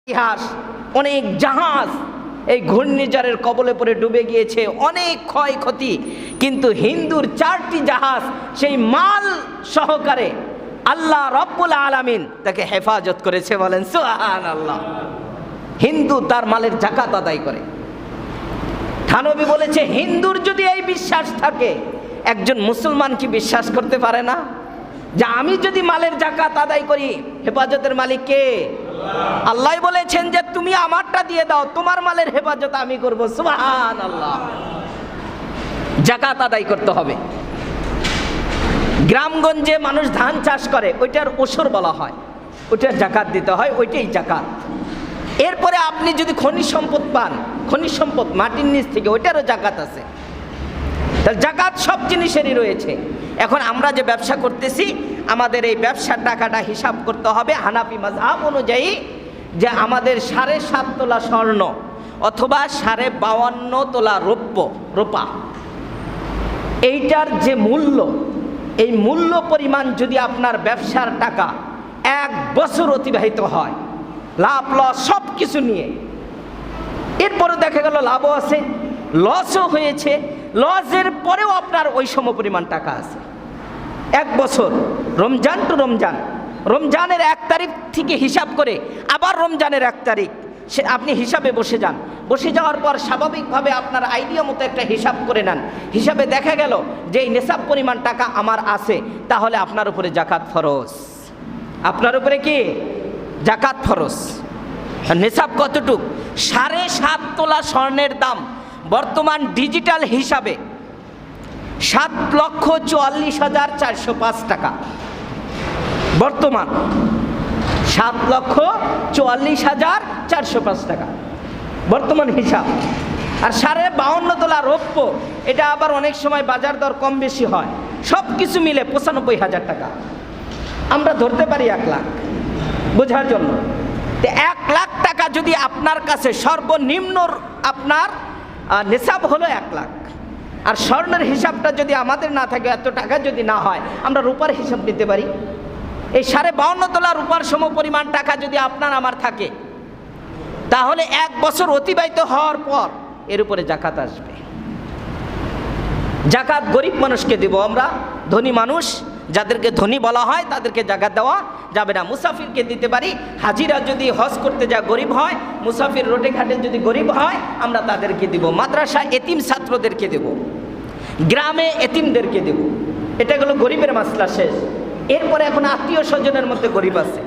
ইতিহাস, অনেক জাহাজ এই ঘূর্ণিঝড়ের কবলে পড়ে ডুবে গিয়েছে, অনেক ক্ষয়ক্ষতি, কিন্তু হিন্দুর 4টি জাহাজ সেই মাল সহকারে আল্লাহ রব্বুল আলামিন তাকে হেফাজত করেছে। বলেন সুবহানাল্লাহ। হিন্দু তার মালের যাকাত আদায় করে। থানবী বলেছে, হিন্দুর যদি এই বিশ্বাস থাকে, একজন মুসলমান কি বিশ্বাস করতে পারে না যে আমি যদি মালের যাকাত আদায় করি, হেফাজতের মালিক কে? আল্লাহ বলেছেন যে তুমি আমারটা দিয়ে দাও, তোমার মালের হেফাজত আমি করব। সুবহানাল্লাহ। যাকাত আদায় করতে হবে। গ্রামগঞ্জে মানুষ ধান চাষ করে, ওইটার ওসর বলা হয়, ওইটার যাকাত দিতে হয়, ওইটাই যাকাত। এরপরে আপনি যদি খনিজ সম্পদ পান, খনিজ সম্পদ মাটির নিচ থেকে, ওইটারও যাকাত আছে। তার যাকাত সব জিনিসেরই রয়েছে। এখন আমরা যে ব্যবসা করতেছি, আমাদের এই ব্যবসার টাকাটা হিসাব করতে হবে হানাফি মাযহাব অনুযায়ী, যে আমাদের 7.5 তোলা স্বর্ণ অথবা 52.5 তোলা রূপা, এইটার যে মূল্য, এই মূল্য পরিমাণ যদি আপনার ব্যবসার টাকা 1 বছর অতিবাহিত হয়, লাভ লস সব কিছু নিয়ে, এরপরে দেখা গেল লাভও আছে, লসও হয়েছে, লসের পরেও আপনার ওই সমপরিমাণ টাকা আছে, 1 বছর রমজান টু রমজান, রমজানের 1 তারিখ থেকে হিসাব করে আবার রমজানের 1 তারিখ সে আপনি হিসাবে বসে যান। বসে যাওয়ার পর স্বাভাবিকভাবে আপনার আইডিয়া মতো একটা হিসাব করে নেন। হিসাবে দেখা গেল যে এই নেশাব পরিমাণ টাকা আমার আছে, তাহলে আপনার উপরে যাকাত ফরজ। আপনার উপরে কি যাকাত ফরজ। নেশাব কতটুক? 7.5 তোলা স্বর্ণের দাম বর্তমান ডিজিটাল হিসাবে 7,44,405 টাকা। বর্তমান 7,44,405 টাকা বর্তমান হিসাব। আর 52.5 তোলা রৌপ্য, এটা আবার অনেক সময় বাজার দর কম বেশি হয়, সব কিছু মিলে 95,000 টাকা। আমরা ধরতে পারি 1 লাখ বোঝার জন্য। 1 লাখ টাকা যদি আপনার কাছে সর্বনিম্ন, আপনার নেশাব হলো 1 লাখ, আর স্বর্ণের হিসাবটা যদি আমাদের না থাকে, এত টাকা যদি না হয়, আমরা রূপার হিসাব নিতে পারি। এই 52.5 তোলা রূপার সম পরিমাণ টাকা যদি আপনার আমার থাকে, তাহলে 1 বছর অতিবাহিত হওয়ার পর এর উপরে যাকাত আসবে। যাকাত গরিব মানুষকে দেব আমরা, ধনী মানুষ যাদেরকে ধনী বলা হয় তাদেরকে যাকাত দেওয়া যাবে না। মুসাফিরকে দিতে পারি, হাজিরা যদি হজ করতে যা গরিব হয়, মুসাফির রোডে ঘাটে যদি গরিব হয়, আমরা তাদেরকে দেব। মাদ্রাসা এতিম ছাত্রদেরকে দেব, গ্রামে এতিমদেরকে দেব। এটা হলো গরিবের মাসলা শেষ। এরপরে এখন আত্মীয় স্বজনের মধ্যে গরিব আছে।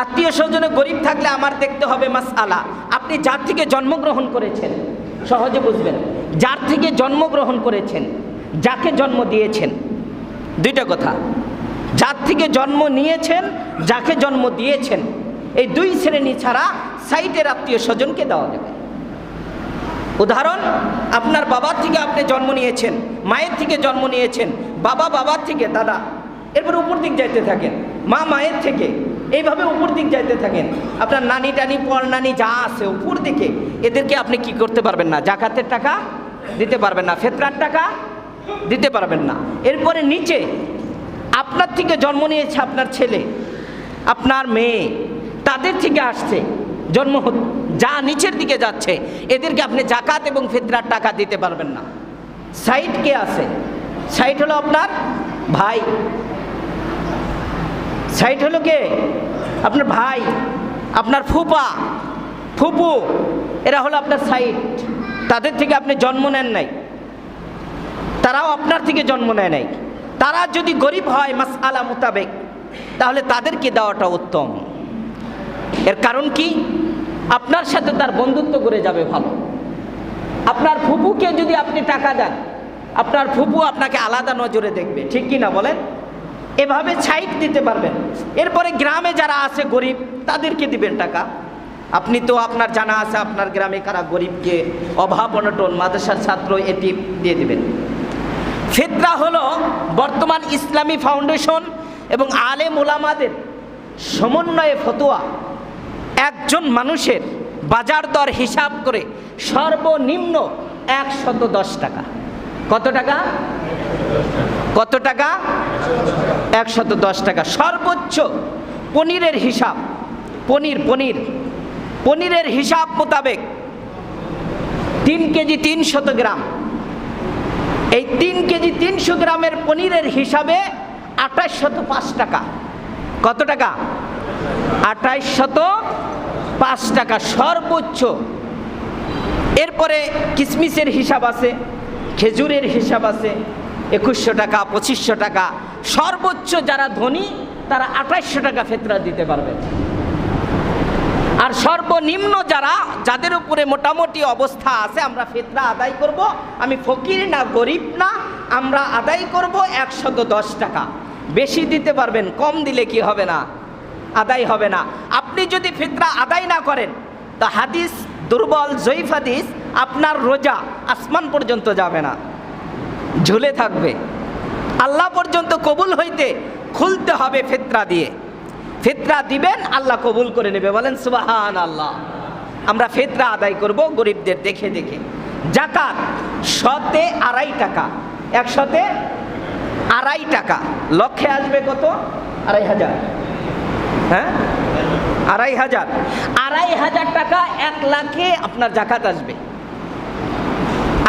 আত্মীয় স্বজনে গরিব থাকলে আমার দেখতে হবে মাসআলা, আপনি যার থেকে জন্মগ্রহণ করেছেন, সহজে বুঝবেন, যার থেকে জন্মগ্রহণ করেছেন, যাকে জন্ম দিয়েছেন, 2টা কথা, যার থেকে জন্ম নিয়েছেন, যাকে জন্ম দিয়েছেন, এই 2 শ্রেণী ছাড়া সাইটের আত্মীয় স্বজনকে দেওয়া যাবে। উদাহরণ, আপনার বাবার থেকে আপনি জন্ম নিয়েছেন, মায়ের থেকে জন্ম নিয়েছেন, বাবা বাবার থেকে, দাদা, এরপর উপর দিক যাইতে থাকেন, মা মায়ের থেকে, এইভাবে উপর দিক যাইতে থাকেন। আপনার নানি টানি পর নানি যা আছে উপর দিকে, এদেরকে আপনি কি করতে পারবেন না? যাকাতের টাকা দিতে পারবেন না, ফিতরার টাকা দিতে পারবেন না। এরপরে নিচে আপনার থেকে জন্ম নিয়েছে আপনার ছেলে, আপনার মেয়ে, তাদের থেকে আসছে জন্ম, যা নিচের দিকে যাচ্ছে, এদেরকে আপনি যাকাত এবং ফিতরার টাকা দিতে পারবেন না। সাইড কে আছে? সাইড হলো আপনার ভাই, সাইড হলো কে? আপনার ভাই, আপনার ফুপা, ফুপু, এরা হলো আপনার সাইড। তাদের থেকে আপনি জন্ম নেন নাই, তারাও আপনার থেকে জন্ম নেয় নাই। তারা যদি গরিব হয় মাসআলা মোতাবেক, তাহলে তাদেরকে দেওয়াটা উত্তম। এর কারণ কি? আপনার সাথে তার বন্ধুত্ব করে যাবে ভালো। আপনার ফুপুকে যদি আপনি টাকা দেন, আপনার ফুপু আপনাকে আলাদা নজরে দেখবে, ঠিক কি না বলেন? এভাবে সাইড দিতে পারবেন। এরপরে গ্রামে যারা আছে গরিব, তাদেরকে দিবেন টাকা। আপনি তো আপনার জানা আছে আপনার গ্রামে কারা গরিবকে, অভাব অনটন, মাদ্রাসার ছাত্র, এতিম দিয়ে দিবেন। ফিতরা হলো বর্তমান ইসলামী ফাউন্ডেশন এবং আলেম ওলামাদের সমন্বয়ে ফতোয়া। একজন মানুষের বাজার দর হিসাব করে সর্বনিম্ন 110 টাকা। কত টাকা? কত টাকা? 110 টাকা। সর্বোচ্চ পনিরের হিসাব, পনির পনিরের হিসাব মোতাবেক 3 কেজি 300 গ্রাম, এই 3 কেজি 300 গ্রামের পনিরের হিসাবে 2805 টাকা। কত টাকা? 2805 টাকা সর্বোচ্চ। এরপরে কিশমিশের হিসাব আছে, খেজুরের হিসাব আছে, 2100 টাকা, 2500 টাকা। সর্বোচ্চ যারা ধনী তারা 2800 টাকা ফিতরা দিতে পারবে। আর সর্বনিম্ন যাদের উপরে মোটামুটি অবস্থা আছে, আমরা ফিতরা আদায় করব, আমি ফকির না গরিব না, আমরা আদায় করব 110 টাকা। বেশি দিতে পারবেন, কম দিলে কি হবে না? আদায় হবে না। আপনি যদি ফিতরা আদায় না করেন তা হাদিস দুর্বল, জয়ীফ হাদিস, আপনার রোজা আসমান পর্যন্ত যাবে না, ঝুলে থাকবে। আল্লাহ পর্যন্ত কবুল হইতে খুলতে হবে ফিতরা দিয়ে। ফিতরা দিবেন, আল্লাহ কবুল করে নেবে। বলেন সুবহানাল্লাহ। আমরা ফিতরা আদায় করব গরিবদের দেখে দেখে। যাকাত 100-এ 2.5 টাকা, 100-তে 2.5 টাকা। লক্ষে আসবে কত? 2.500। হ্যাঁ, 2.500 টাকা। 1 লাখে আপনার যাকাত আসবে।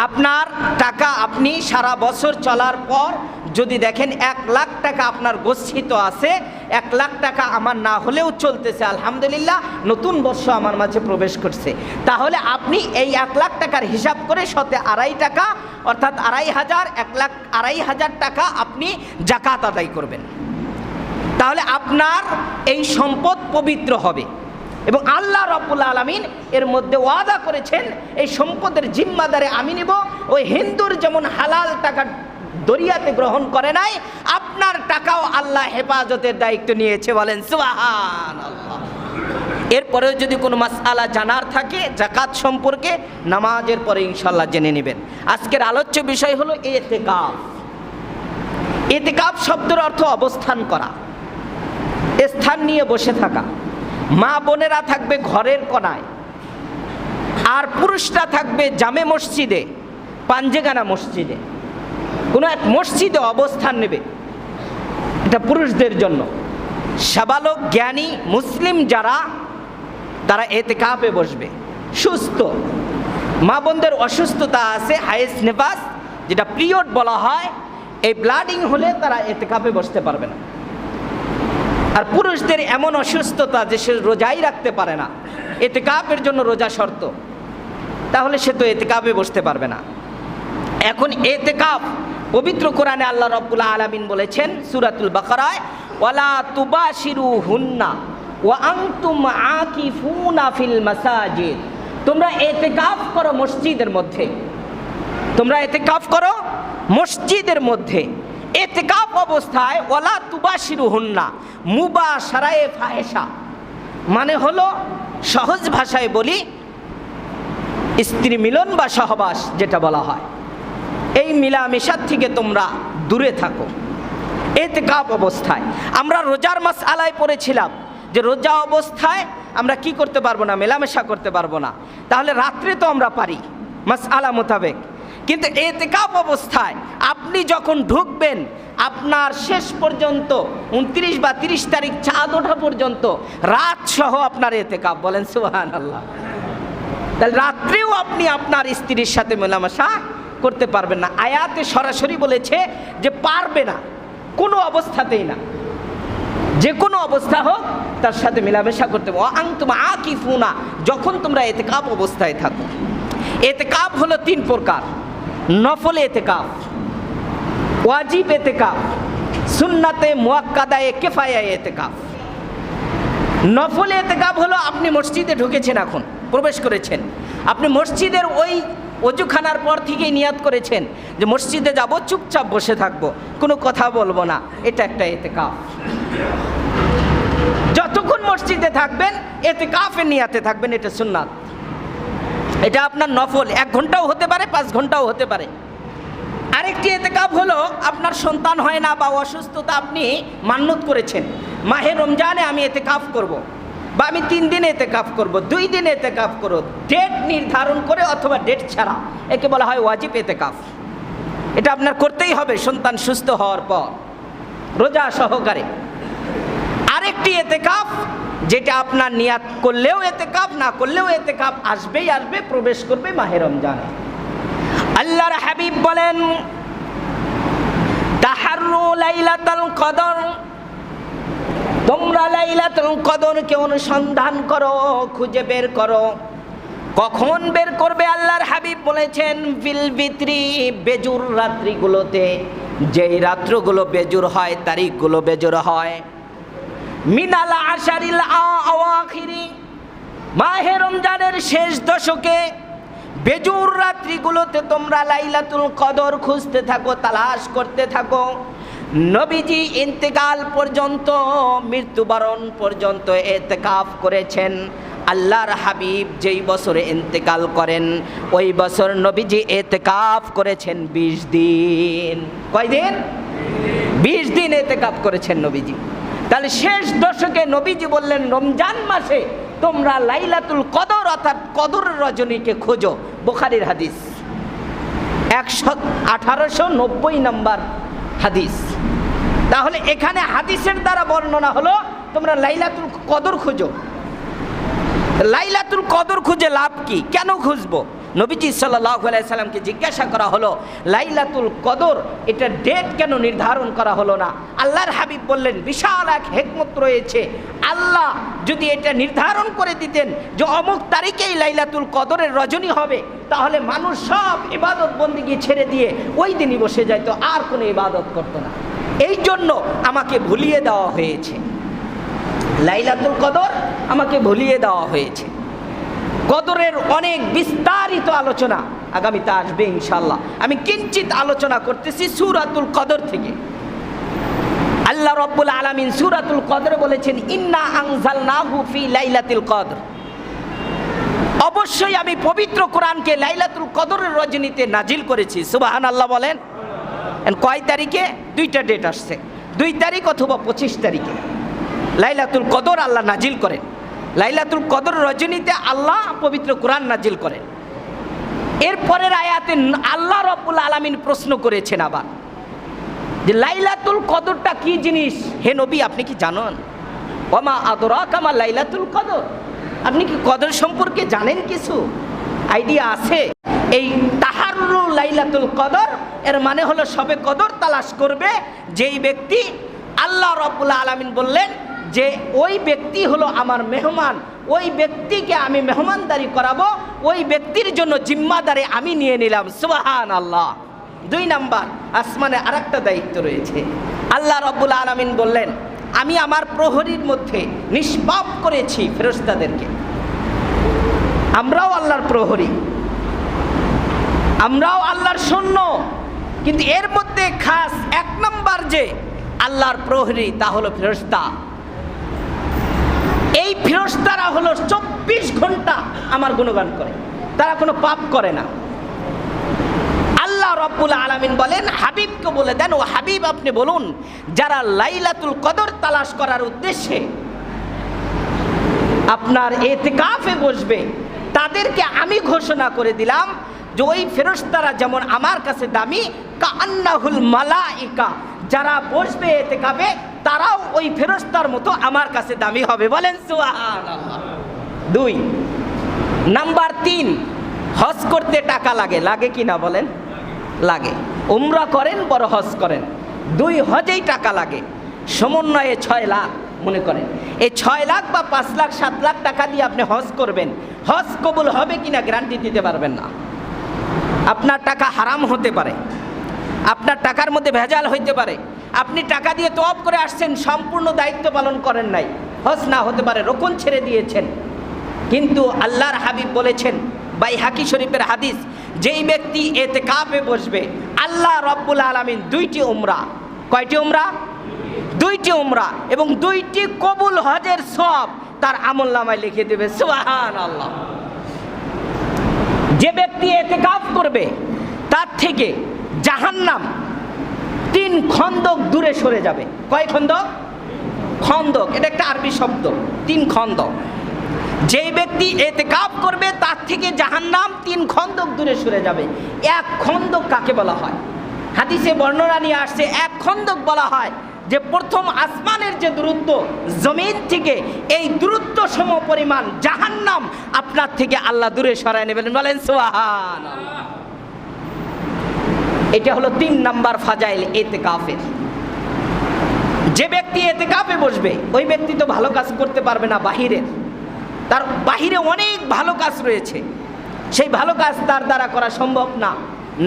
আপনার টাকা আপনি সারা বছর চলার পর যদি দেখেন 1 লাখ টাকা আপনার গচ্ছিত আছে, 1 লাখ টাকা আমার না হলেও চলতেছে, আলহামদুলিল্লাহ নতুন বর্ষ আমার মাঝে প্রবেশ করছে, তাহলে আপনি এই 1 লাখ টাকার হিসাব করে 100-এ 2.5 টাকা অর্থাৎ 2.500, 1,00,000 টাকা আপনি যাকাত আদায় করবেন। তাহলে আপনার এই সম্পদ পবিত্র হবে এবং আল্লাহ রাব্বুল আলামিন এর মধ্যে ওয়াদা করেছেন এই সম্পদের জিম্মাদারে আমি নিব। ওই হিন্দুর যেমন হালাল টাকা দরিয়াতে গ্রহণ করে নাই, আপনার টাকাও আল্লাহ হেফাজতের দায়িত্ব নিয়েছে। বলেন সুবহানাল্লাহ। এরপরেও যদি কোনো মাসআলা জানার থাকে যাকাত সম্পর্কে, নামাজের পরে ইনশাআল্লাহ জেনে নেবেন। আজকের আলোচ্য বিষয় হলো ইতিকাফ। ইতিকাফ শব্দের অর্থ অবস্থান করা, স্থান নিয়ে বসে থাকা। মা বোনেরা থাকবে ঘরের কোনায়, আর পুরুষরা থাকবে জামে মসজিদে, পাঞ্জেগানা মসজিদে, কোনো এক মসজিদে অবস্থান নেবে। এটা পুরুষদের জন্য। সাবালক জ্ঞানী মুসলিম যারা, তারা ইতিকাফে বসবে। সুস্থ মা বোনদের অসুস্থতা আছে, হায়েস নেফাস যেটা পিরিয়ড বলা হয়, এই ব্লাডিং হলে তারা ইতিকাফে বসতে পারবে না। আর পুরুষদের এমন অসুস্থতা যে সে রোজাই রাখতে পারে না, ইতিকাফের জন্য রোজা শর্ত, তাহলে সে তো ইতিকাফে বসতে পারবে না। এখন ইতিকাফ পবিত্র কোরআনে আল্লাহ রাব্বুল আলামিন বলেছেন সূরাতুল বাকারায়, ওয়ালা তুবাশিরুহুন্না ওয়া আনতুম আকিফুনা ফিল মাসাজিদ। তোমরা ইতিকাফ করো মসজিদের মধ্যে, তোমরা ইতিকাফ করো মসজিদের মধ্যে। ইতিকাফ অবস্থায় ওয়ালা তুবাশিরুহুন্না, মুবাশারায়ে ফাহিশা মানে হলো, সহজ ভাষায় বলি, স্ত্রী মিলন বা সহবাস যেটা বলা হয়, এই মিলামেশার থেকে তোমরা দূরে থাকো ইতিকাফ অবস্থায়। আমরা রোজার মাসআলায় পড়েছিলাম যে রোজা অবস্থায় আমরা কি করতে পারবো না? মেলামেশা করতে পারবো না। তাহলে রাত্রে তো আমরা পারি মাসআলা মোতাবেক, কিন্তু ইতিকাফ অবস্থায় আপনি যখন ঢুকবেন, আপনার শেষ পর্যন্ত 29 বা 30 তারিখ চাঁদ ওঠা পর্যন্ত রাত সহ আপনার ইতিকাফ। বলেন সুবহানাল্লাহ। তাহলে রাত্রেও আপনি আপনার স্ত্রীর সাথে মেলামেশা করতে পারবেন না। আয়াতে সরাসরি বলেছে যে পারবে না, কোনো অবস্থাতেই না, যে কোনো অবস্থা হোক তার সাথে মেলামেশা করতে হবে। আনতুম আকিফুনা, যখন তোমরা ইতিকাফ অবস্থায় থাকো। ইতিকাফ হলো 3 প্রকার: নফল ইতিকাফ, ওয়াজিব ইতিকাফ, সুন্নাতে মুআক্কাদায়ে কিফায়া ইতিকাফ। নফল ইতিকাফ হলো আপনি মসজিদে ঢুকেছেন, এখন প্রবেশ করেছেন, আপনি মসজিদের ওই ওযুখানার পর থেকেই নিয়াত করেছেন যে মসজিদে যাব, চুপচাপ বসে থাকবো, কোনো কথা বলবো না, এটা একটা ইতিকাফ। যতক্ষণ মসজিদে থাকবেন ইতিকাফের নিয়াতে থাকবেন, এটা সুন্নাত, এটা আপনার নফল। 1 ঘন্টাও হতে পারে, 5 ঘন্টাও হতে পারে। আরেকটি ইতিকাফ হলো আপনার সন্তান হয় না বা অসুস্থতা, আপনি মান্নত করেছেন মাহে রমজানে আমি ইতিকাফ করব, বা আমি 3 দিন ইতিকাফ করব, 2 দিন ইতিকাফ করব, ডেট নির্ধারণ করে অথবা ডেট ছাড়া, একে বলা হয় ওয়াজিব ইতিকাফ। এটা আপনার করতেই হবে সন্তান সুস্থ হওয়ার পর রোজা সহকারে। আরেকটি ইতিকাফ যেটা আপনার নিয়াত করলেও ইতিকাফ, না করলেও ইতিকাফ আসবেই আসবে, প্রবেশ করবে মাহে রমজানে। আল্লাহর হাবিব বলেন, তাহাররু লাইলাতুল কদর, তোমরা লাইলাতুল কদরকে অনুসন্ধান করো, খুঁজে বের করো। কখন বের করবে? আল্লাহর হাবিব বলেছেন, ফিল বিত্রি, বেজুর রাত্রিগুলোতে, যেই রাত্রগুলো বেজুর হয়, তারিখগুলো বেজুর হয়। মিনাল আশারিল আওয়াখিরি, মাহে রমজানের শেষ দশকে বেজুর রাত্রিগুলোতে তোমরা লাইলাতুল কদর খুঁজতে থাকো, তালাশ করতে থাকো। নবীজি ইন্তেকাল পর্যন্ত, মৃত্যুবরণ পর্যন্ত ইতিকাফ করেছেন। আল্লাহর হাবিব যেই বছরে ইন্তেকাল করেন, ওই বছর নবীজি ইতিকাফ করেছেন 20 দিন। কয় দিন? 20 দিন ইতিকাফ করেছেন নবীজি। তাহলে শেষ দশকে নবীজি বললেন, রমজান মাসে তোমরা লাইলাতুল কদর অর্থাৎ কদরের রজনীকে খোঁজো। বুখারীর হাদিস, 1890 নম্বর হাদিস। তাহলে এখানে হাদিসের দ্বারা বর্ণনা হলো তোমরা লাইলাতুল কদর খোঁজো। লাইলাতুল কদর খুঁজে লাভ কি? কেন খুঁজবো? নবীজি সাল্লাল্লাহু আলাইহি সাল্লামকে জিজ্ঞাসা করা হলো, লাইলাতুল কদর এটা ডেট কেন নির্ধারণ করা হলো না? আল্লাহর হাবিব বললেন, বিশাল এক হিকমত রয়েছে। আল্লাহ যদি এটা নির্ধারণ করে দিতেন যে অমুক তারিখেই লাইলাতুল কদরের রজনী হবে, তাহলে মানুষ সব ইবাদত বন্দেগী ছেড়ে দিয়ে ওই দিনই বসে যেত, আর কোনো ইবাদত করতো না। এই জন্য আমাকে ভুলিয়ে দেওয়া হয়েছে, লাইলাতুল কদর আমাকে ভুলিয়ে দেওয়া হয়েছে। কদরের অনেক বিস্তারিত আলোচনা আগামীতে আসবে ইনশাআল্লাহ। আমি কিঞ্চিত আলোচনা করতেছি সূরাতুল কদর থেকে। আল্লাহ রাব্বুল আলামিন সূরাতুল কদরে বলেছেন, ইন্না আনজালনাহু ফি লাইলাতুল কদর, অবশ্যই আমি পবিত্র কোরআনকে লাইলাতুল কদরের রজনীতে নাজিল করেছি। সুবহানাল্লাহ বলেন। কয় তারিখে? 2টা ডেট আসছে, 2 তারিখ অথবা 25 তারিখে লাইলাতুল কদর আল্লাহ নাজিল করেন। লাইলাতুল কদর রজনীতে আল্লাহ পবিত্র কোরআন নাজিল করেন। এরপরের আয়াতে আল্লাহ রাব্বুল আলামিন প্রশ্ন করেছেন আবার যে লাইলাতুল কদরটা কি জিনিস? হে নবী, আপনি কি জানেন? ওমা আদরাকা মা লাইলাতুল কদর, আপনি কি কদর সম্পর্কে জানেন? কিছু আইডিয়া আছে? এই তাহাররু লাইলাতুল কদর এর মানে হলো সবে কদর তালাশ করবে যেই ব্যক্তি। আল্লাহ রাব্বুল আলামিন বললেন যে ওই ব্যক্তি হলো আমার মেহমান, ওই ব্যক্তিকে আমি মেহমানদারি করাবো, ওই ব্যক্তির জন্য জিম্মাদারি আমি নিয়ে নিলাম। সুবহানাল্লাহ। 2 নাম্বার, আসমানে আরেকটা দায়িত্ব রয়েছে। আল্লাহ রাব্বুল আলামিন বললেন, আমি আমার প্রহরীর মধ্যে নিষ্পাপ করেছি ফেরেশতাদেরকে। আমরাও আল্লাহর প্রহরী, আমরাও আল্লাহর সৈন্য, কিন্তু এর মধ্যে খাস 1 নাম্বার যে আল্লাহর প্রহরী, তা হলো ফেরেশতা। এই ফেরেশতারা হলো 24 ঘন্টা আমার গুণগান করে, তারা কোনো পাপ করে না। আল্লাহ রাব্বুল আলামিন বলেন, হাবিবকে বলে দেন, ও হাবিব আপনি বলুন, যারা লাইলাতুল কদর তালাশ করার উদ্দেশ্যে আপনার ইতিকাফে বসবে, তাদেরকে আমি ঘোষণা করে দিলাম যে ওই ফেরেশতারা যেমন আমার কাছে দামি, কাআন্নাহুল মালাইকা, যারা বসবে ইতিকাফে তারাও ওই ফেরেশতার মতো আমার কাছে দামি হবে। বলেন সুবহানাল্লাহ। 2 নাম্বার 3, হজ করতে টাকা লাগে, লাগে কি না বলেন? লাগে। উমরা করেন বড় হজ করেন, 2 হজেই টাকা লাগে। সমন্বয়ে 6 লাখ মনে করেন, এই 6 লাখ বা 5 লাখ 7 লাখ টাকা দিয়ে আপনি হজ করবেন, হজ কবুল হবে কিনা গ্যারান্টি দিতে পারবেন না। আপনার টাকা হারাম হতে পারে, আপনার টাকার মধ্যে ভেজাল হইতে পারে, আপনি টাকা দিয়ে তওয়াব করে আসছেন, সম্পূর্ণ দায়িত্ব পালন করেন নাই, হজ না হতে পারে, রুকুন ছেড়ে দিয়েছেন। কিন্তু আল্লাহর হাবিব বলেছেন, বাইহাকি শরীফের হাদিস, যেই ব্যক্তি ইতিকাফে বসবে আল্লাহ রাব্বুল আলামিন 2টি উমরা, কয়টি উমরা? 2টি উমরা এবং 2টি কবুল হজের সওয়াব তার আমলনামায় লিখে দেবে। সুবহানাল্লাহ। যে ব্যক্তি ইতিকাফ করবে তার থেকে জাহান্নাম 3 খন্দক দূরে সরে যাবে। কয় খন্দক? খন্দক, এটা একটা আরবি শব্দ, 3 খন্দক। যেই ব্যক্তি ইতিকাফ করবে তার থেকে জাহান্নাম 3 খন্দক দূরে সরে যাবে। 1 খন্দক কাকে বলা হয়? হাদিসে বর্ণনা নিয়ে আসছে, 1 খন্দক বলা হয় যে প্রথম আসমানের যে দূরত্ব জমিন থেকে, এই দূরত্ব সম পরিমাণ জাহান্নাম আপনার থেকে আল্লাহ দূরে সরায় নেবেন। বলেন সুবহানাল্লাহ। এটা হলো 3 নাম্বার ফাজাইল ইতিকাফের। যে ব্যক্তি ইতিকাফে বসবে ওই ব্যক্তি তো ভালো কাজ করতে পারবে না বাহিরের, তার বাহিরে অনেক ভালো কাজ রয়েছে, সেই ভালো কাজ তার দ্বারা করা সম্ভব না।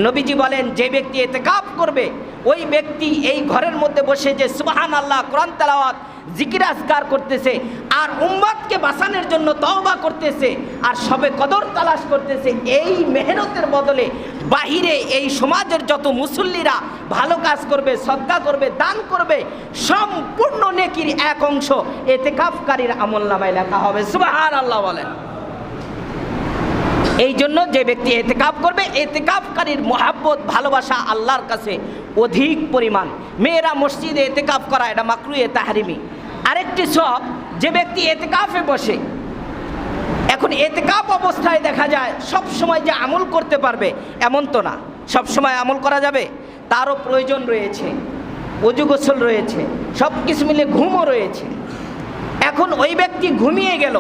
নবীজি বলেন যে ব্যক্তি ইতিকাফ করবে ওই ব্যক্তি এই ঘরের মধ্যে বসে যে সুবহানাল্লাহ কোরআন তেলাওয়াত জিকির আজকার করতেছে, আর উম্মতকে বাঁচানোর জন্য তওবা করতেছে, আর সবে কদর তালাশ করতেছে, এই মেহনতের বদলে বাহিরে এই সমাজের যত মুসল্লিরা ভালো কাজ করবে, সদকা করবে, দান করবে, সম্পূর্ণ নেকির এক অংশ ইতিকাফকারীর আমলনামায় লেখা হবে। সুবহানাল্লাহ বলেন। এই জন্য যে ব্যক্তি ইতিকাফ করবে, ইতিকাফকারীর মহাব্বত ভালোবাসা আল্লাহর কাছে অধিক পরিমাণ। মেয়েরা মসজিদে ইতিকাফ করা এটা মাকরুহে তাহরিমি। আরেকটি সব, যে ব্যক্তি ইতিকাফে বসে, এখন ইতিকাফ অবস্থায় দেখা যায় সব সময় যে আমল করতে পারবে এমন তো না, সব সময় আমল করা যাবে, তারও প্রয়োজন রয়েছে, ওযু গোসল রয়েছে, সব কিছু মিলে ঘুমও রয়েছে। এখন ওই ব্যক্তি ঘুমিয়ে গেল,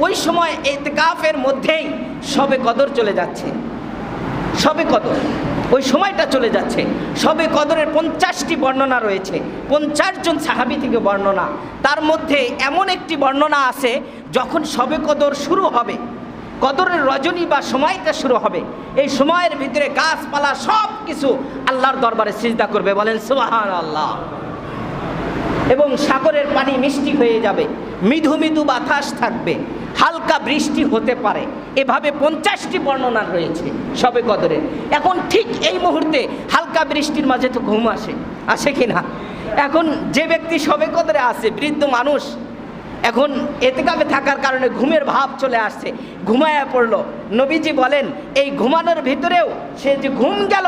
ওই সময় ইতিকাফের মধ্যেই সবে কদর চলে যাচ্ছে, সবে কদর ওই সময়টা চলে যাচ্ছে। সবে কদরের 50টি বর্ণনা রয়েছে, 50 জন সাহাবী থেকে বর্ণনা। তার মধ্যে এমন একটি বর্ণনা আছে যখন সবে কদর শুরু হবে, কদরের রজনী বা সময়টা শুরু হবে, এই সময়ের ভিতরে গাছপালা সব কিছু আল্লাহর দরবারে সিজদা করবে। বলেন সুবহানাল্লাহ। এবং সাগরের পানি মিষ্টি হয়ে যাবে, মৃদু মৃদু বাতাস থাকবে, হালকা বৃষ্টি হতে পারে, এভাবে 50টি বর্ণনা রয়েছে সবে কদরের। এখন ঠিক এই মুহূর্তে হালকা বৃষ্টির মাঝে তো ঘুম আসে কি না? এখন যে ব্যক্তি সবে কদরে আছে, বৃদ্ধ মানুষ, এখন ইতিকাফে থাকার কারণে ঘুমের ভাব চলে আসছে, ঘুমায়া পড়লো। নবীজি বলেন এই ঘুমানোর ভিতরেও সে যে ঘুম গেল,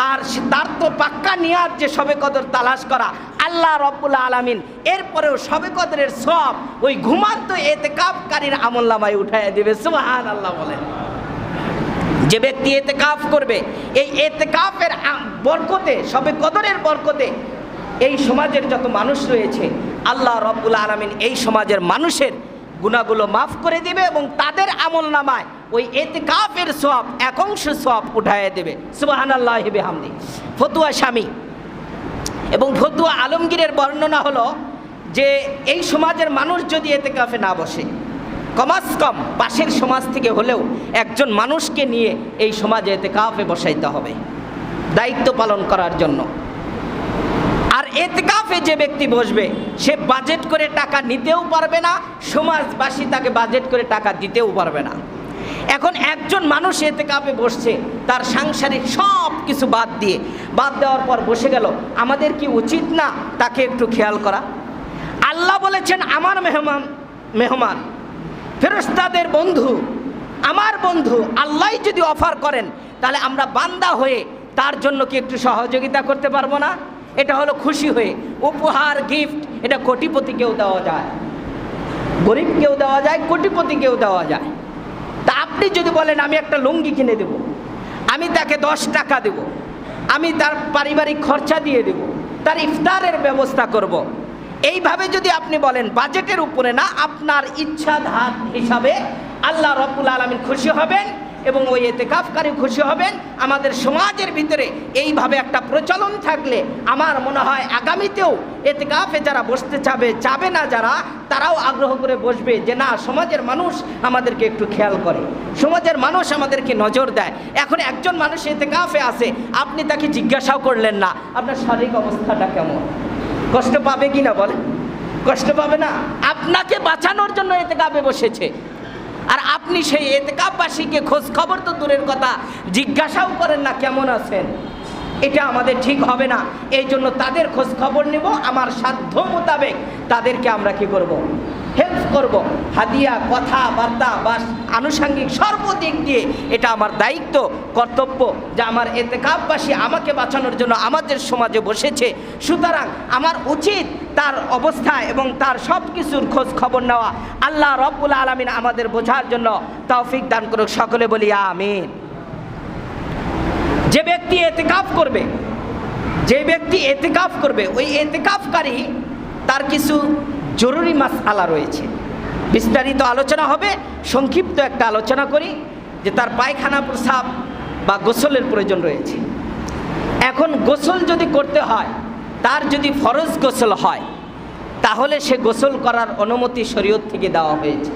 আর তার তো পাক্কা নিয়াত যে সবে কদর তালাশ করা আল্লাহ রব্বুল আলামিন এরপরেও সবে কদরের সব ওই ঘুমান্ত ইতিকাফকারীর আমলনামায় উঠাইয়া দেবে। সুবহানাল্লাহ বলেন। যে ব্যক্তি ইতিকাফ করবে, এই ইতিকাফের বরকতে, সবে কদরের বরকতে এই সমাজের যত মানুষ রয়েছে আল্লাহ রব্বুল আলামিন এই সমাজের মানুষের গুনাহগুলো মাফ করে দিবে এবং তাদের আমলনামায় ওই ইতিকাফের সওয়াব এক অংশ সওয়াব উঠাইয়া দেবে। সুবহানাল্লাহি বিহামদি। ফতুয়া শামী এবং ফতুয়া আলমগীরের বর্ণনা হলো যে এই সমাজের মানুষ যদি ইতিকাফে না বসে, কমাস কম পাশের সমাজ থেকে হলেও একজন মানুষকে নিয়ে এই সমাজে ইতিকাফে বসাইতে হবে দায়িত্ব পালন করার জন্য। আর ইতিকাফে যে ব্যক্তি বসবে সে বাজেট করে টাকা নিতেও পারবে না, সমাজবাসী তাকে বাজেট করে টাকা দিতেও পারবে না। এখন একজন মানুষ ইতিকাফে বসছে, তার সাংসারিক সব কিছু বাদ দেওয়ার পর বসে গেল, আমাদের কি উচিত না তাকে একটু খেয়াল করা? আল্লাহ বলেছেন আমার মেহমান ফেরেশতাদের বন্ধু, আমার বন্ধু আল্লাহই যদি অফার করেন তাহলে আমরা বান্দা হয়ে তার জন্য কি একটু সহযোগিতা করতে পারবো না? এটা হলো খুশি হয়ে উপহার, গিফট। এটা কোটিপতিকেও দেওয়া যায়, গরিবকেও দেওয়া যায়, কোটিপতিকেও দেওয়া যায়। তা আপনি যদি বলেন আমি একটা লুঙ্গি কিনে দেব, আমি তাকে 10 টাকা দেব, আমি তার পারিবারিক খরচা দিয়ে দেব, তার ইফতারের ব্যবস্থা করব, এইভাবে যদি আপনি বলেন বাজেটের উপরে না, আপনার ইচ্ছা ধার হিসাবে আল্লাহ রব্বুল আলামিন খুশি হবেন এবং ওই ইতিকাফকারী খুশি হবেন। আমাদের সমাজের ভিতরে এইভাবে একটা প্রচলন থাকলে আমার মনে হয় আগামীতেও ইতিকাফে যারা বসতে চাবে না যারা, তারাও আগ্রহ করে বসবে যে না, সমাজের মানুষ আমাদেরকে একটু খেয়াল করে, সমাজের মানুষ আমাদেরকে নজর দেয়। এখন একজন মানুষ ইতিকাফে আছে, আপনি তাকে জিজ্ঞাসাও করলেন না আপনার শারীরিক অবস্থাটা কেমন, কষ্ট পাবে কি না? বলেন কষ্ট পাবে না? আপনাকে বাঁচানোর জন্য ইতিকাফে বসেছে, আর আপনি সেই ইতিকাফবাসীকে খোঁজ খবর তো দূরের কথা জিজ্ঞাসাও করেন না কেমন আছেন। এটা আমাদের ঠিক হবে না। এই জন্য তাদের খোঁজ খবর নেব, আমার সাধ্য মোতাবেক তাদেরকে আমরা কি করব? হেল্প করব, হাদিয়া, কথাবার্তা বা আনুষঙ্গিক সর্বদিক দিয়ে এটা আমার দায়িত্ব, কর্তব্য যে আমার ইতিকাফবাসী আমাকে বাঁচানোর জন্য আমাদের সমাজে বসেছে, সুতরাং আমার উচিত তার অবস্থা এবং তার সব কিছুর খোঁজ খবর নেওয়া। আল্লাহ রব্বুল আলামিন আমাদের বোঝার জন্য তৌফিক দান করুক, সকলে বলি আমিন। যে ব্যক্তি ইতিকাফ করবে যে ব্যক্তি এতেকাফ করবে ওই এতেকাফকারী তার কিছু জরুরি মাসআলা রয়েছে, বিস্তারিত আলোচনা হবে। সংক্ষিপ্ত একটা আলোচনা করি যে তার পায়খানা প্রস্রাব বা গোসলের প্রয়োজন রয়েছে। এখন গোসল যদি করতে হয়, তার যদি ফরজ গোসল হয়, তাহলে সে গোসল করার অনুমতি শরীয়ত থেকে দেওয়া হয়েছে।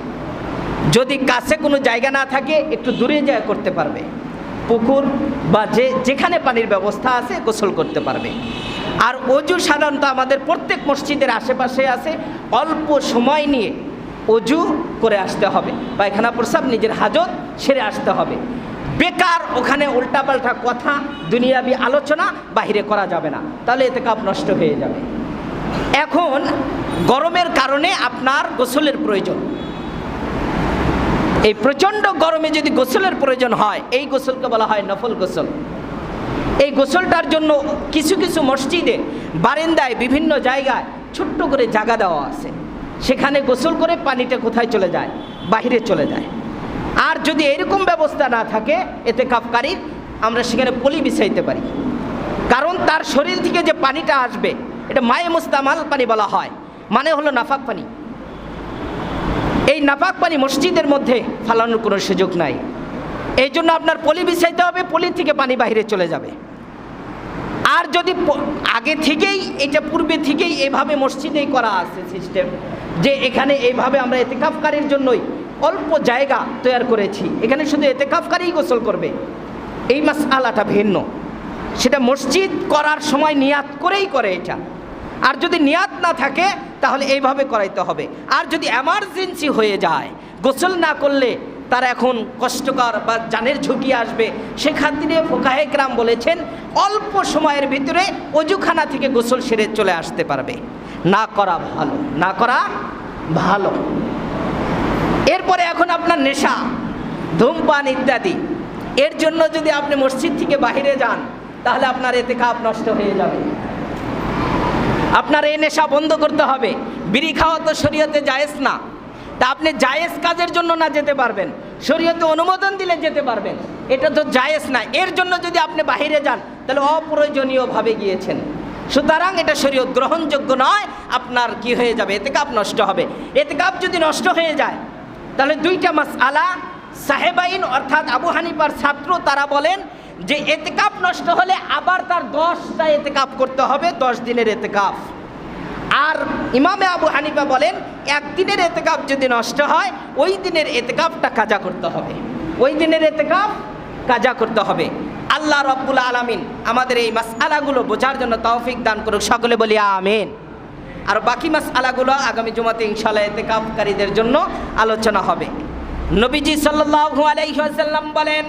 যদি কাছে কোনো জায়গা না থাকে একটু দূরে যায় করতে পারবে, পুকুর বা যেখানে পানির ব্যবস্থা আছে গোসল করতে পারবে। আর অজু সাধারণত আমাদের প্রত্যেক মসজিদের আশেপাশে আছে, অল্প সময় নিয়ে অজু করে আসতে হবে, পায়খানা প্রস্রাব নিজের হাজত সেরে আসতে হবে। বেকার ওখানে উল্টাপাল্টা কথা দুনিয়াবি আলোচনা বাহিরে করা যাবে না, তাহলে ইতিকাফ নষ্ট হয়ে যাবে। এখন গরমের কারণে আপনার গোসলের প্রয়োজন, এই প্রচণ্ড গরমে যদি গোসলের প্রয়োজন হয়, এই গোসলকে বলা হয় নফল গোসল। এই গোসলটার জন্য কিছু কিছু মসজিদে বারান্দায় বিভিন্ন জায়গায় ছোট্ট করে জায়গা দেওয়া আছে, সেখানে গোসল করে পানিটা কোথায় চলে যায়, বাহিরে চলে যায়। আর যদি এরকম ব্যবস্থা না থাকে ইতিকাফকারীর, আমরা সেখানে পলি বিছাইতে পারি, কারণ তার শরীর থেকে যে পানিটা আসবে এটা মায়ে মুস্তামাল পানি বলা হয়, মানে হলো নাফাক পানি। এই নাপাক পানি মসজিদের মধ্যে ফালানোর কোনো সুযোগ নাই, এই জন্য আপনার পলি বিছাইতে হবে, পলি থেকে পানি বাইরে চলে যাবে। আর যদি আগে থেকেই এটা পূর্বে থেকেই এভাবে মসজিদেই করা আছে সিস্টেম, যে এখানে এইভাবে আমরা ইতিকাফকারীর জন্যই অল্প জায়গা তৈরি করেছি, এখানে শুধু ইতিকাফকারীই গোসল করবে, এই মাসআলাটা ভিন্ন। সেটা মসজিদ করার সময় নিয়াত করেই করে এটা। আর যদি নিয়াত না থাকে তাহলে এইভাবে করাইতে হবে। আর যদি এমার্জেন্সি হয়ে যায়, গোসল না করলে তার এখন কষ্টকর বা জানের ঝুঁকি আসবে, সেখানে ফুকাহে কেরাম বলেছেন অল্প সময়ের ভিতরে অজুখানা থেকে গোসল সেরে চলে আসতে পারবে। না করা ভালো, না করা ভালো। এরপরে এখন আপনার নেশা, ধূমপান ইত্যাদি, এর জন্য যদি আপনি মসজিদ থেকে বাহিরে যান তাহলে আপনার ইতিকাফ নষ্ট হয়ে যাবে। আপনার এই নেশা বন্ধ করতে হবে। বিড়ি খাওয়া তো শরীয়তে জায়েজ না, তা আপনি জায়েজ কাজের জন্য না যেতে পারবেন, শরীয়তে অনুমোদন দিলে যেতে পারবেন, এটা তো জায়েজ না। এর জন্য যদি আপনি বাহিরে যান তাহলে অপ্রয়োজনীয়ভাবে গিয়েছেন, সুতরাং এটা শরীয়ত গ্রহণযোগ্য নয়। আপনার কি হয়ে যাবে, ইতিকাফ নষ্ট হবে। ইতিকাফ যদি নষ্ট হয়ে যায় তাহলে দুইটা মাসআলা সাহেবাইন অর্থাৎ আবু হানিফার ছাত্র তারা বলেন যে ইতিকাফ নষ্ট হলে আবার তার 10টা ইতিকাফ করতে হবে, 10 দিনের ইতিকাফ। আর ইমামে আবু হানিফা বলেন একদিনের ইতিকাফ যদি নষ্ট হয় ওই দিনের ইতিকাফটা কাজা করতে হবে, ওই দিনের ইতিকাফ কাজা করতে হবে। আল্লাহ রাব্বুল আলামিন আমাদের এই মাসআলাগুলো বোঝার জন্য তৌফিক দান করুক, সকলে বলি আমিন। আর বাকি মাসআলাগুলো আগামী জুমাতে ইনশাআল্লাহ ইতিকাফকারীদের জন্য আলোচনা হবে। নবীজি সাল্লাল্লাহু আলাইহি ওয়াসাল্লাম বলেন,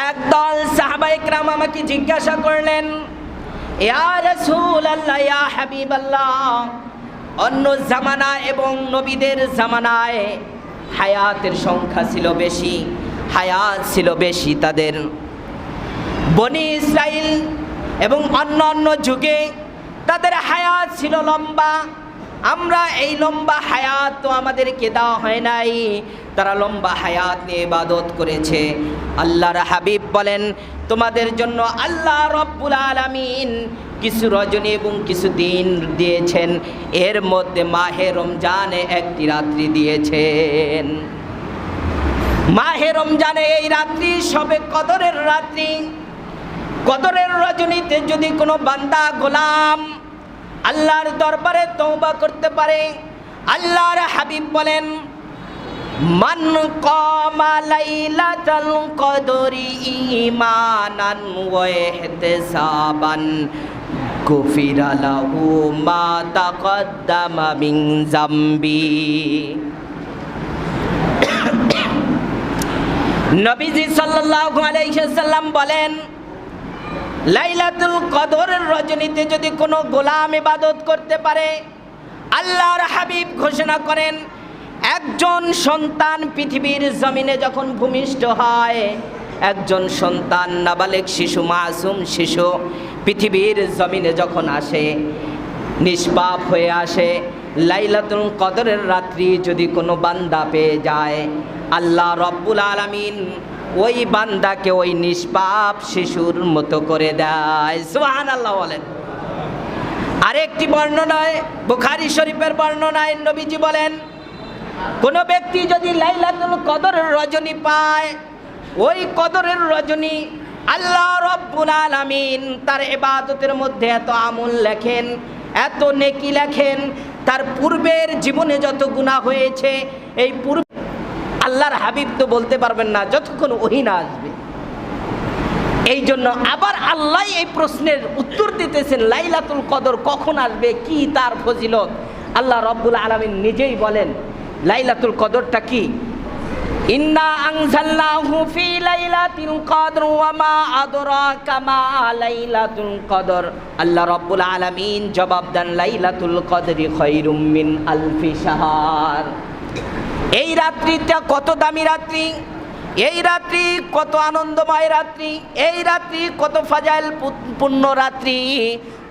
একদল সাহাবায়ে কেরাম আমাকে জিজ্ঞাসা করলেন, ইয়া রাসূলুল্লাহ, ইয়া হাবিবাল্লাহ, অন্য জামানা এবং নবীদের জামানায় হায়াতের সংখ্যা ছিল বেশি, হায়াত ছিল বেশি তাদের। বনি ইসরাইল এবং অন্য অন্য যুগে তাদের হায়াত ছিল লম্বা, আমরা এই লম্বা হায়াত তো আমাদেরকে দেওয়া হয় নাই, তারা লম্বা হায়াত নিয়ে ইবাদত করেছে। আল্লাহর হাবিব বলেন, তোমাদের জন্য আল্লাহ রাব্বুল আলামিন কিছু রজনী এবং কিছু দিন দিয়েছেন, এর মধ্যে মাহে রমজানে একটি রাত্রি দিয়েছেন। মাহে রমজানে এই রাত্রি সবে কদরের রাত্রি। কদরের রজনীতে যদি কোনো বান্দা গোলাম আল্লাহর দরবারে তওবা করতে পারে, আল্লাহর হাবিব বলেন, মান কামা লাইলাতাল কদরি ঈমানান ওয়া ইহতিসাবান গুফিরা লাহু মা তাকদ্দামা মিন যামবি। নবীজি সাল্লাল্লাহু আলাইহি ওয়াসাল্লাম বলেন, লাইলাতুল কদরের রজনীতে যদি কোনো গোলাম ইবাদত করতে পারে, আল্লাহর হাবিব ঘোষণা করেন, একজন সন্তান পৃথিবীর জমিনে যখন ভূমিষ্ঠ হয়, একজন সন্তান নাবালেগ শিশু, মাসুম শিশু পৃথিবীর জমিনে যখন আসে, নিষ্পাপ হয়ে আসে, লাইলাতুল কদরের রাত্রি যদি কোনো বান্দা পেয়ে যায়, আল্লাহ রাব্বুল আলামিন ওই বান্দাকে ওই নিষ্পাপ শিশুর মতো করে দেয়। সুবহানাল্লাহ বলেন। আরেকটি বর্ণনায়, বুখারী শরীফের বর্ণনায় নবীজি বলেন, কোন ব্যক্তি যদি লাইলাতুল কদরের রজনী পায়, ওই কদরের রজনী আল্লাহ রাব্বুল আলামিন তার ইবাদতের মধ্যে এত আমল লেখেন, এত নেকি লেখেন, তার পূর্বের জীবনে যত গুনাহ হয়েছে, এই পূর্বে আল্লাহর হাবিব তো বলতে পারবেন না যতক্ষণ ওহী না আসবে। এই জন্য আবার আল্লাহ এই প্রশ্নের উত্তর দিতেছেন, লাইলাতুল কদর কখন আসবে, কি তার ফজিলত। আল্লাহ রাব্বুল আলামিন নিজেই বলেন লাইলাতুল কদরটা কি। ইন্না আনজালনাহু ফি লাইলাতিল কদর ওয়া মা আদরাকা মা লাইলাতুল কদর। আল্লাহ রাব্বুল আলামিন জবাব দেন, লাইলাতুল কদরি খায়রুম মিন আলফি শাহর। এই রাত্রিটা কত দামি রাত্রি, এই রাত্রি কত আনন্দময় রাত্রি, এই রাত্রি কত ফাজাইল পূর্ণ রাত্রি।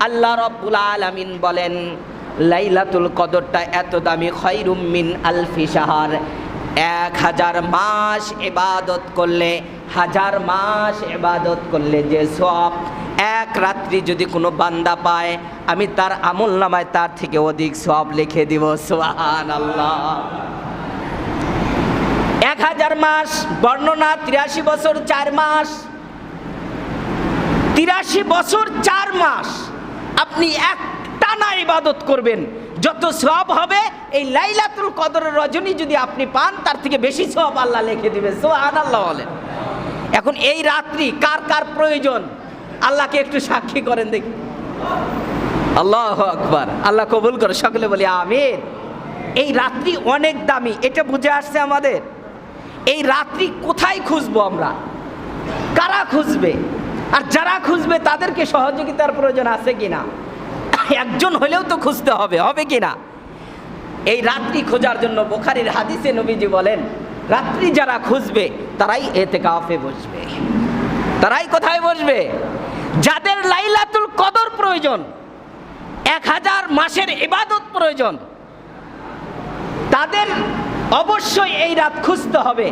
আল্লাহ রাব্বুল আলামিন বলেন লাইলাতুল কদরটা এত দামি, খায়রুম মিন আলফি শাহর। 1000 মাস ইবাদত করলে, 1000 মাস ইবাদত করলে যে সওয়াব, এক রাত্রি যদি কোনো বান্দা পায়, আমি তার আমল নামায় তার থেকে অধিক সওয়াব লিখে দিব। সুবহানাল্লাহ। 1000 মাস বর্ণনা 83 বছর 4 মাস। 83 বছর 4 মাস আপনি একটানা ইবাদত করবেন, যত সওয়াব হবে এই লাইলাতুল কদরের রজনী যদি আপনি পান, তার থেকে বেশি সওয়াব আল্লাহ লিখে দিবে। সুবহানাল্লাহ বলেন। এখন এই রাত্রি কার কার প্রয়োজন, আল্লাহকে একটু সাক্ষী করেন দেখি। আল্লাহু আকবার। আল্লাহ কবুল করে, সকলে বলি আমিন। এই রাত্রি অনেক দামি, এটা বুঝে আসছে আমাদের। এই রাত্রি কোথায় খুঁজবো আমরা, কারা খুঁজবে, আর যারা খুঁজবে তাদেরকে সহযোগিতার প্রয়োজন আছে কিনা, একজন হলেও তো খুঁজতে হবে, হবে কিনা। এই রাত্রি খোঁজার জন্য বুখারীর হাদিসে নবীজি বলেন, রাত্রি যারা খুঁজবে তারাই ইতিকাফে বসবে। তারাই কোথায় বসবে? যাদের লাইলাতুল কদর প্রয়োজন, 1000 মাসের ইবাদত প্রয়োজন, তাদের অবশ্যই এই রাত খুঁজতে হবে।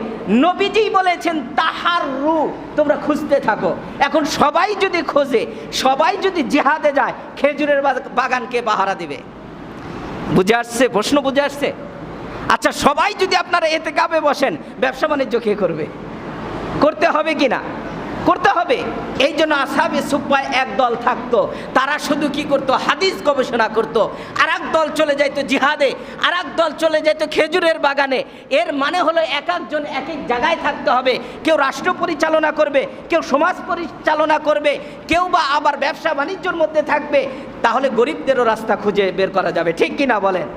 নবীজি বলেছেন তাহাররু, তোমরা খুঁজতে থাকো। এখন সবাই যদি খোঁজে, সবাই যদি জিহাদে যায়, খেজুরের বাগানকে পাহারা দিবে? বুঝে আসছে প্রশ্ন? বুঝে আসছে? আচ্ছা, সবাই যদি আপনারা ইতিকাফে বসেন, ব্যবসা বাণিজ্য কে করবে? করতে হবে কিনা? করতে হবে। এই জন্য আসহাবে সুফফায় এক দল থাকতো, তারা শুধু কি করতো? হাদিস গবেষণা করত। আর এক দল চলে যাইতো জিহাদে, আর এক দল চলে যাইতো খেজুরের বাগানে। এর মানে হলো এক একজন এক এক জায়গায় থাকতে হবে। কেউ রাষ্ট্র পরিচালনা করবে, কেউ সমাজ পরিচালনা করবে, কেউ বা আবার ব্যবসা বাণিজ্যের মধ্যে থাকবে। তাহলে গরিবদেরও রাস্তা খুঁজে বের করা যাবে, ঠিক কিনা বলেন?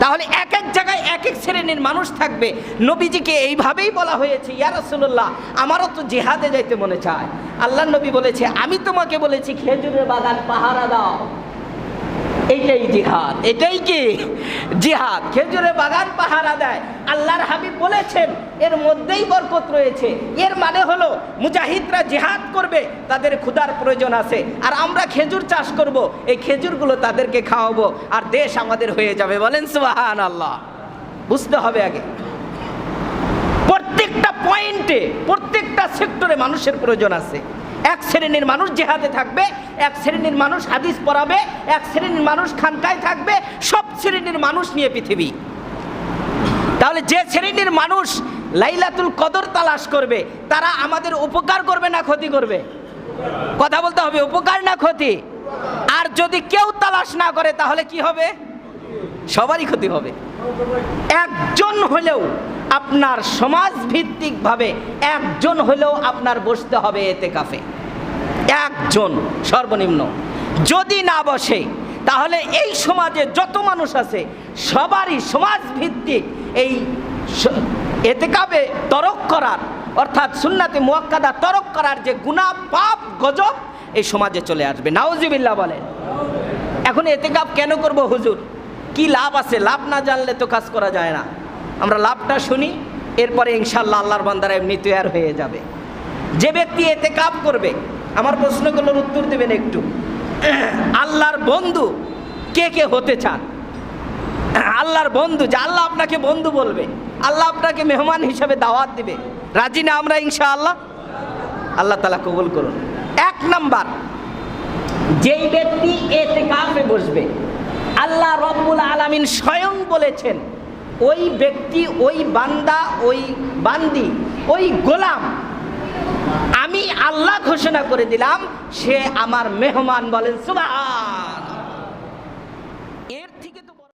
তাহলে এক এক জায়গায় এক এক শ্রেণীর মানুষ থাকবে। নবীজিকে এইভাবেই বলা হয়েছে, ইয়া রাসূলুল্লাহ, আমারও তো জিহাদে যাইতে মনে চায়। আল্লাহ নবী বলেছে, আমি তোমাকে বলেছি খেজুরের বাগান পাহারা দাও। এইটাই জিহাদ। এটাই কি জিহাদ? খেজুরের বাগান পাহারা দেয়। আল্লাহর হাবিব বলেছেন এর মধ্যেই বরকত রয়েছে। এর মানে হলো মুজাহিদরা জিহাদ করবে, তাদের ক্ষুধার প্রয়োজন আছে, আর আমরা খেজুর চাষ করব, এই খেজুরগুলো তাদেরকে খাওয়াবো, আর দেশ আমাদের হয়ে যাবে। বলেন সুবহানাল্লাহ। বুঝতে হবে আগে, প্রত্যেকটা পয়েন্টে, প্রত্যেকটা সেক্টরে মানুষের প্রয়োজন আছে। এক শ্রেণীর মানুষ জিহাদে থাকবে, এক শ্রেণীর মানুষ হাদিস পড়াবে, এক শ্রেণীর মানুষ খানকায় থাকবে, সব শ্রেণীর মানুষ নিয়ে পৃথিবী। তাহলে যে শ্রেণীর মানুষ লাইলাতুল কদর তালাশ করবে, তারা আমাদের উপকার করবে না ক্ষতি করবে? কথা বলতে হবে, উপকার না ক্ষতি? আর যদি কেউ তালাশ না করে তাহলে কি হবে? সবারই ক্ষতি হবে। একজন হলেও আপনার সমাজ ভিত্তিক ভাবে একজন হলেও আপনার বসতে হবে ইতিকাফে, একজন সর্বনিম্ন। যদি না বসে তাহলে এই সমাজে যত মানুষ আছে সবারই সমাজ ভিত্তিক এই ইতিকাফে তরক করার, অর্থাৎ সুন্নাতে মুআক্কাদা তরক করার যে গুনাহ, পাপ, গজব এই সমাজে চলে আসবে। নাউজুবিল্লাহ বলেন। এখন ইতিকাফ কেন করব হুজুর? কি লাভ আছে? লাভ না জানলে তো কাজ করা যায় না। আমরা লাভটা শুনি, এরপরে ইনশাআল্লাহ আল্লাহর বান্দারা এমনি তৈয়ার হয়ে যাবে। যে ব্যক্তি ইতিকাফ করবে, আমার প্রশ্নগুলোর উত্তর দেবেন একটু। আল্লাহর বন্ধু কে কে হতে চান? আল্লাহর বন্ধু, যে আল্লাহ আপনাকে বন্ধু বলবে, আল্লাহ আপনাকে মেহমান হিসেবে দাওয়াত দিবে। রাজি না আমরা ইনশাআল্লাহ? আল্লাহ তাআলা কবুল করুন। 1 নাম্বার, যেই ব্যক্তি ইতিকাফে বসবে, আল্লাহ রব্বুল আলামিন স্বয়ং বলেছেন ওই ব্যক্তি, ওই বান্দা, ওই বান্দি, ওই গোলাম, আমি আল্লাহ ঘোষণা করে দিলাম সে আমার মেহমান। বলেন সুবহান।